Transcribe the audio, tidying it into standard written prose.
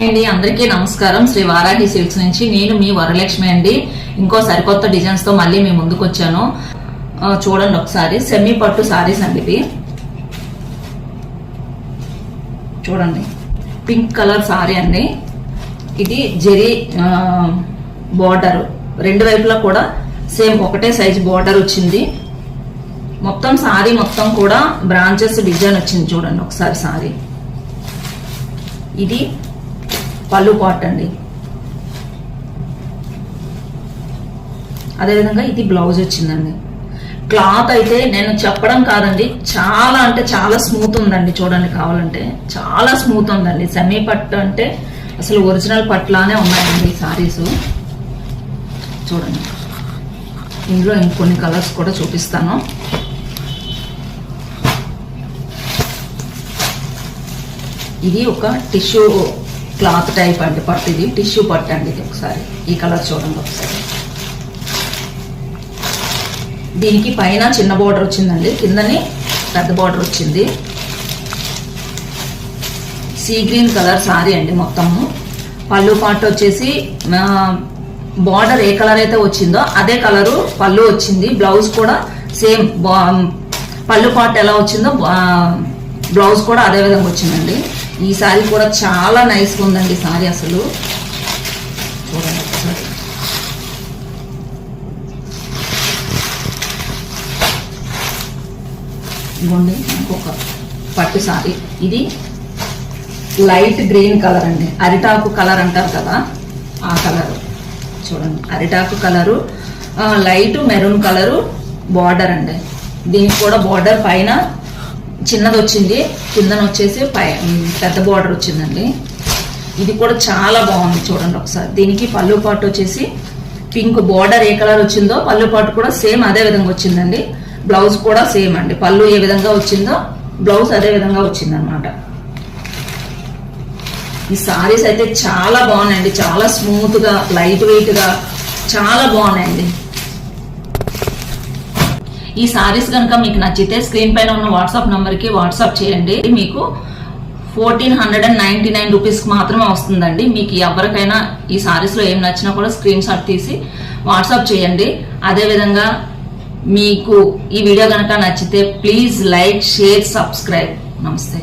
అందరికీ నమస్కారం. శ్రీ వారాహి సిల్క్స్ నుంచి నేను మీ వరలక్ష్మి అండి. ఇంకో సరికొత్త డిజైన్స్ తో మళ్ళీ మీ ముందుకు వచ్చాను. చూడండి ఒకసారి సెమీ పట్టు సారీస్ అండి. ఇది చూడండి పింక్ కలర్ సారీ అండి. ఇది జెరీ బోర్డర్, రెండు వైపులా కూడా సేమ్ ఒకటే సైజ్ బోర్డర్ వచ్చింది. మొత్తం సారీ మొత్తం కూడా బ్రాంచెస్ డిజైన్ వచ్చింది. చూడండి ఒకసారి సారీ. ఇది పళ్ళు పార్ట్ అండి. అదేవిధంగా ఇది బ్లౌజ్ వచ్చిందండి. క్లాత్ అయితే నేను చెప్పడం కాదండి, చాలా అంటే చాలా స్మూత్ ఉందండి. చూడండి కావాలంటే చాలా స్మూత్ ఉందండి. సెమీ పట్టు అంటే అసలు ఒరిజినల్ పట్టులానే ఉన్నాయండి ఈ సారీస్. చూడండి ఇందులో ఇంకొన్ని కలర్స్ కూడా చూపిస్తాను. ఇది ఒక టిష్యూ క్లాత్ టైప్ అండి పట్టు. ఇది టిష్యూ పట్టు అండి. ఇది ఒకసారి ఈ కలర్ చూడండి ఒకసారి. దీనికి పైన చిన్న బోర్డర్ వచ్చిందండి, కిందని పెద్ద బోర్డర్ వచ్చింది. సీ గ్రీన్ కలర్ సారీ అండి మొత్తము. పళ్ళు పార్ట్ వచ్చేసి బార్డర్ ఏ కలర్ అయితే వచ్చిందో అదే కలరు పళ్ళు వచ్చింది. బ్లౌజ్ కూడా సేమ్ పళ్ళు పార్ట్ ఎలా వచ్చిందో బ్లౌజ్ కూడా అదే విధంగా వచ్చిందండి. ఈ సారీ కూడా చాలా నైస్గా ఉందండి సారీ అసలు. చూడండి ఒకసారి. ఇవ్వండి ఇంకొక పట్టు సారీ. ఇది లైట్ గ్రీన్ కలర్ అండి. అరిటాకు కలర్ అంటారు కదా, ఆ కలరు. చూడండి అరిటాకు colour, light maroon colour border అండి. దీనికి కూడా బార్డర్ పైన చిన్నది వచ్చింది, కిందన వచ్చేసి పెద్ద బార్డర్ వచ్చిందండి. ఇది కూడా చాలా బాగుంది. చూడండి ఒకసారి. దీనికి పళ్ళు పాటు వచ్చేసి పింక్ బార్డర్ ఏ కలర్ వచ్చిందో పళ్ళు పాటు కూడా సేమ్ అదే విధంగా వచ్చిందండి. బ్లౌజ్ కూడా సేమ్ అండి. పళ్ళు ఏ విధంగా వచ్చిందో బ్లౌజ్ అదే విధంగా వచ్చిందనమాట. ఈ సారీస్ అయితే చాలా బాగున్నాయండి. చాలా స్మూత్ గా, లైట్ వెయిట్ గా చాలా బాగున్నాయండి. ఈ సారీస్ కనుక మీకు నచ్చితే స్క్రీన్ పైన ఉన్న వాట్సాప్ నంబర్ కి వాట్సాప్ చేయండి. మీకు 1499 రూపీస్ మాత్రమే వస్తుందండి. మీకు ఎవరికైనా ఈ సారీస్ లో ఏం నచ్చినా కూడా స్క్రీన్ షాట్ తీసి వాట్సాప్ చేయండి. అదేవిధంగా మీకు ఈ వీడియో కనుక నచ్చితే ప్లీజ్ లైక్, షేర్, సబ్స్క్రైబ్. నమస్తే.